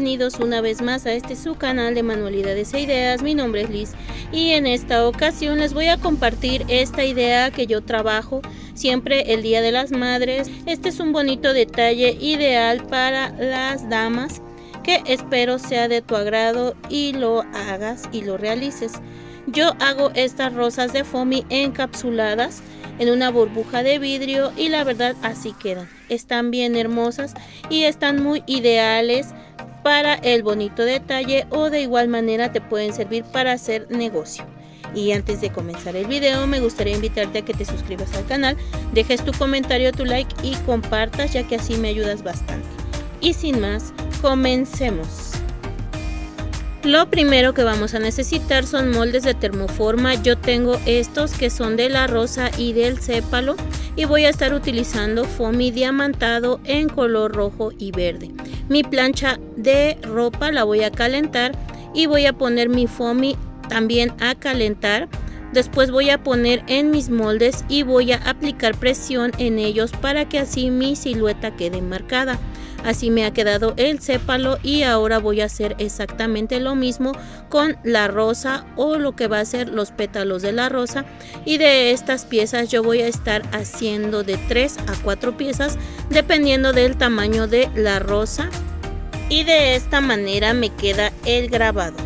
bienvenidos una vez más a este su canal de manualidades e ideas. Mi nombre es Liz y en esta ocasión les voy a compartir esta idea que yo trabajo siempre el Día de las Madres. Este es un bonito detalle ideal para las damas que espero sea de tu agrado y lo hagas y lo realices. Yo hago estas rosas de foamy encapsuladas en una burbuja de vidrio y la verdad así quedan. Están bien hermosas y están muy ideales para el bonito detalle, o de igual manera te pueden servir para hacer negocio. Y antes de comenzar el video me gustaría invitarte a que te suscribas al canal, dejes tu comentario, tu like y compartas, ya que así me ayudas bastante. Y sin más, comencemos. Lo primero que vamos a necesitar son moldes de termoforma. Yo tengo estos que son de la rosa y del sépalo y voy a estar utilizando foamy diamantado en color rojo y verde. Mi plancha de ropa la voy a calentar y voy a poner mi foamy también a calentar. Después voy a poner en mis moldes y voy a aplicar presión en ellos para que así mi silueta quede marcada. Así me ha quedado el sépalo y ahora voy a hacer exactamente lo mismo con la rosa, o lo que va a ser los pétalos de la rosa. Y de estas piezas yo voy a estar haciendo de 3 a 4 piezas dependiendo del tamaño de la rosa, y de esta manera me queda el grabado.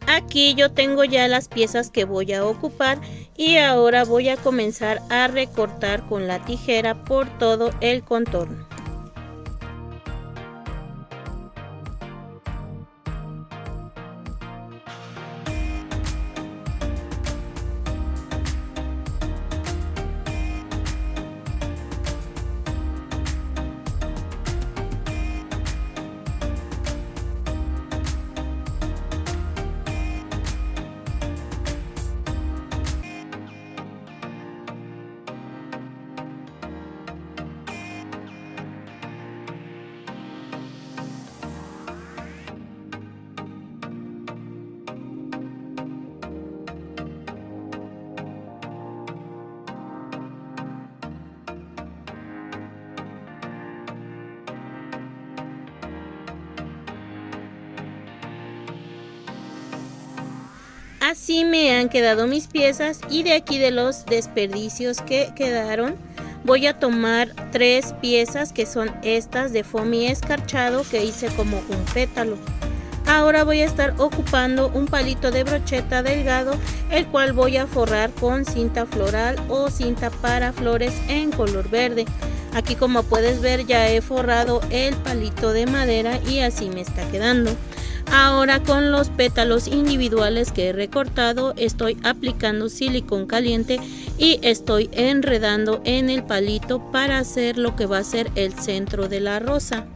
Aquí yo tengo ya las piezas que voy a ocupar y ahora voy a comenzar a recortar con la tijera por todo el contorno. Así me han quedado mis piezas, y de aquí de los desperdicios que quedaron voy a tomar 3 piezas que son estas de foamy escarchado que hice como un pétalo. Ahora voy a estar ocupando un palito de brocheta delgado, el cual voy a forrar con cinta floral o cinta para flores en color verde. Aquí, como puedes ver, ya he forrado el palito de madera y así me está quedando. Ahora con los pétalos individuales que he recortado estoy aplicando silicón caliente y estoy enredando en el palito para hacer lo que va a ser el centro de la rosa.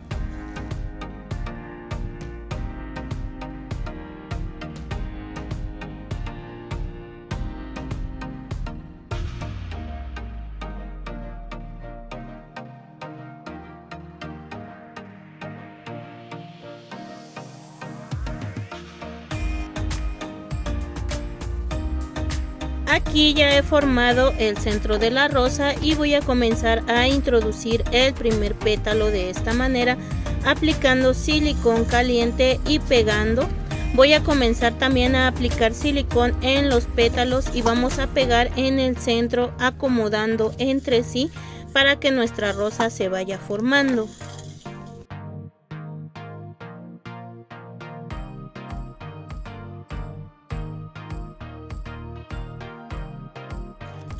Aquí ya he formado el centro de la rosa y voy a comenzar a introducir el primer pétalo de esta manera, aplicando silicón caliente y pegando. Voy a comenzar también a aplicar silicón en los pétalos y vamos a pegar en el centro, acomodando entre sí para que nuestra rosa se vaya formando.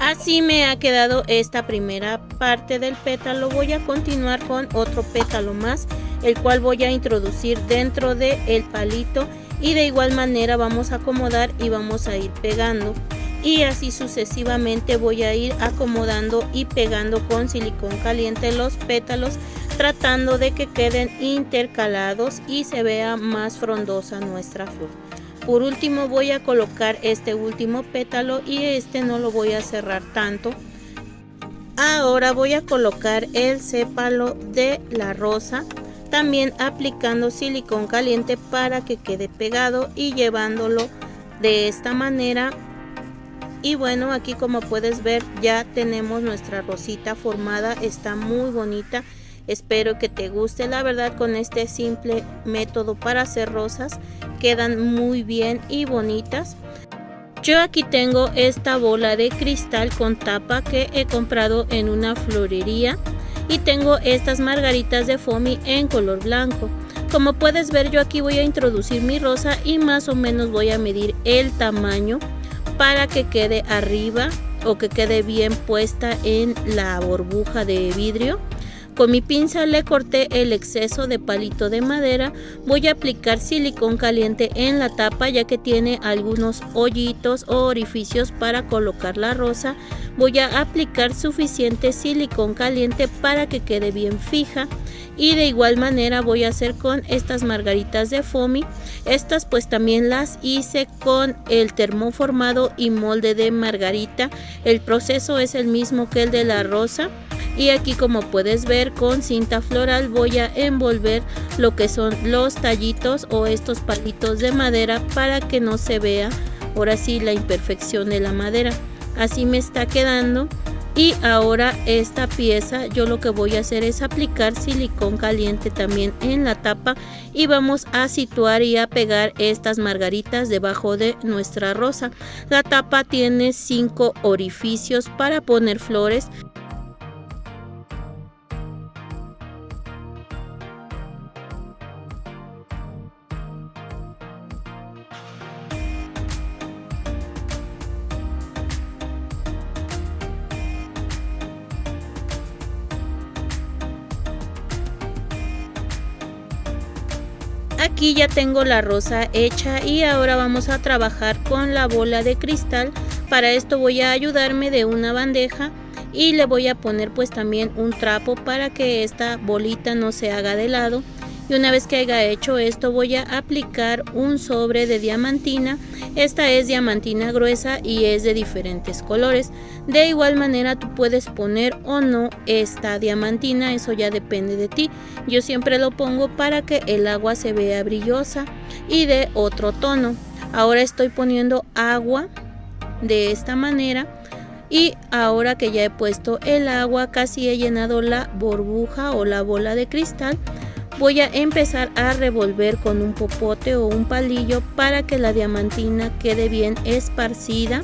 Así me ha quedado esta primera parte del pétalo. Voy a continuar con otro pétalo más, el cual voy a introducir dentro del palito, y de igual manera vamos a acomodar y vamos a ir pegando, y así sucesivamente voy a ir acomodando y pegando con silicón caliente los pétalos, tratando de que queden intercalados y se vea más frondosa nuestra flor. Por último voy a colocar este último pétalo y este no lo voy a cerrar tanto. Ahora voy a colocar el sépalo de la rosa. también aplicando silicón caliente para que quede pegado y llevándolo de esta manera. Y bueno, aquí como puedes ver ya tenemos nuestra rosita formada, está muy bonita. Espero que te guste, la verdad con este simple método para hacer rosas quedan muy bien y bonitas. Yo aquí tengo esta bola de cristal con tapa que he comprado en una florería y tengo estas margaritas de foamy en color blanco. Como puedes ver, yo aquí voy a introducir mi rosa y más o menos voy a medir el tamaño para que quede arriba o que quede bien puesta en la burbuja de vidrio. Con mi pinza le corté el exceso de palito de madera. Voy a aplicar silicón caliente en la tapa ya que tiene algunos hoyitos o orificios para colocar la rosa. Voy a aplicar suficiente silicón caliente para que quede bien fija. Y de igual manera voy a hacer con estas margaritas de foamy. Estas pues también las hice con el termoformado y molde de margarita. El proceso es el mismo que el de la rosa. Y aquí como puedes ver con cinta floral voy a envolver lo que son los tallitos o estos palitos de madera para que no se vea ahora sí la imperfección de la madera. Así me está quedando. Y ahora esta pieza yo lo que voy a hacer es aplicar silicón caliente también en la tapa y vamos a situar y a pegar estas margaritas debajo de nuestra rosa. La tapa tiene 5 orificios para poner flores. Aquí ya tengo la rosa hecha y ahora vamos a trabajar con la bola de cristal. Para esto voy a ayudarme de una bandeja y le voy a poner pues también un trapo para que esta bolita no se haga de lado. Y una vez que haya hecho esto voy a aplicar un sobre de diamantina. Esta es diamantina gruesa y es de diferentes colores. De igual manera tú puedes poner o no esta diamantina, eso ya depende de ti. Yo siempre lo pongo para que el agua se vea brillosa y de otro tono. Ahora estoy poniendo agua de esta manera. Y ahora que ya he puesto el agua, casi he llenado la burbuja o la bola de cristal. Voy a empezar a revolver con un popote o un palillo para que la diamantina quede bien esparcida.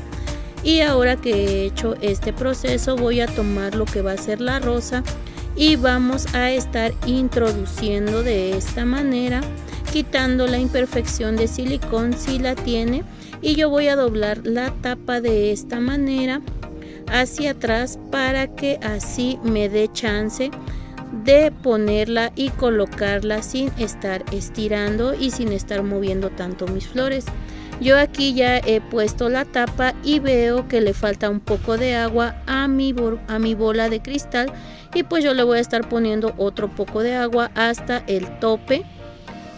Y ahora que he hecho este proceso voy a tomar lo que va a ser la rosa y vamos a estar introduciendo de esta manera, quitando la imperfección de silicón si la tiene. Y yo voy a doblar la tapa de esta manera hacia atrás para que así me dé chance de ponerla y colocarla sin estar estirando y sin estar moviendo tanto mis flores. Yo aquí ya he puesto la tapa y veo que le falta un poco de agua a mi bola de cristal y pues yo le voy a estar poniendo otro poco de agua hasta el tope.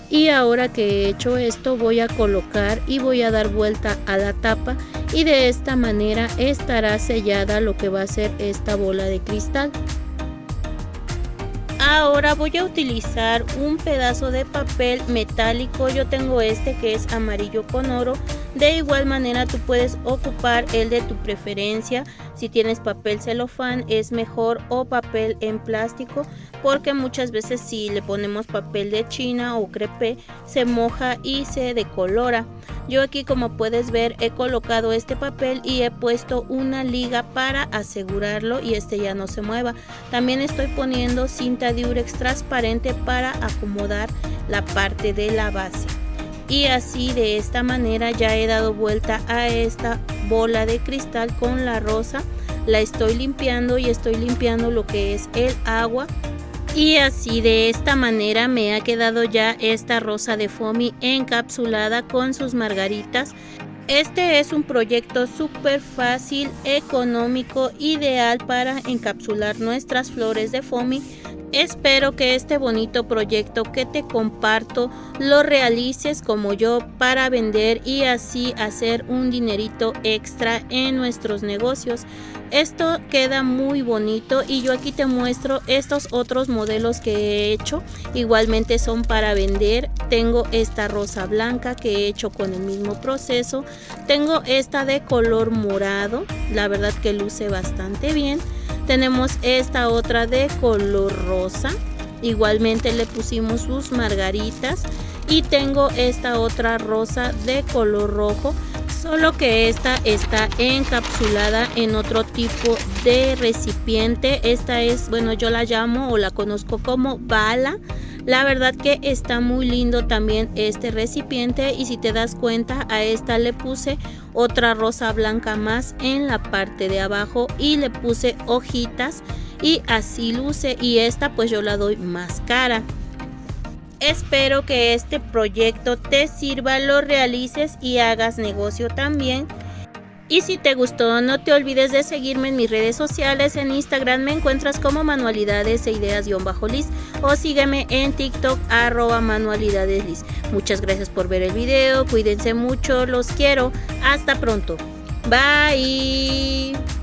Y ahora que he hecho esto voy a colocar y voy a dar vuelta a la tapa y de esta manera estará sellada lo que va a ser esta bola de cristal. Ahora voy a utilizar un pedazo de papel metálico. Yo tengo este que es amarillo con oro. De igual manera tú puedes ocupar el de tu preferencia. Si tienes papel celofán es mejor, o papel en plástico, porque muchas veces si le ponemos papel de China o crepé se moja y se decolora. Yo aquí como puedes ver he colocado este papel y he puesto una liga para asegurarlo y este ya no se mueva. También estoy poniendo cinta diurex transparente para acomodar la parte de la base. Y así de esta manera ya he dado vuelta a esta bola de cristal con la rosa. La estoy limpiando y estoy limpiando lo que es el agua. Y así de esta manera me ha quedado ya esta rosa de foamy encapsulada con sus margaritas. Este es un proyecto súper fácil, económico, ideal para encapsular nuestras flores de foamy. Espero que este bonito proyecto que te comparto lo realices como yo para vender y así hacer un dinerito extra en nuestros negocios. Esto queda muy bonito y yo aquí te muestro estos otros modelos que he hecho. Igualmente son para vender. Tengo esta rosa blanca que he hecho con el mismo proceso. Tengo esta de color morado. La verdad que luce bastante bien. Tenemos esta otra de color rosa. Igualmente le pusimos sus margaritas. Y tengo esta otra rosa de color rojo. Solo que esta está encapsulada en otro tipo de recipiente. Esta es, bueno, yo la llamo o la conozco como bala. La verdad que está muy lindo también este recipiente y si te das cuenta a esta le puse otra rosa blanca más en la parte de abajo y le puse hojitas y así luce y esta pues yo la doy más cara. Espero que este proyecto te sirva, lo realices y hagas negocio también. Y si te gustó, no te olvides de seguirme en mis redes sociales. En Instagram me encuentras como manualidades e ideas_lis o sígueme en TikTok @manualidadeslis. Muchas gracias por ver el video, cuídense mucho, los quiero, hasta pronto, bye.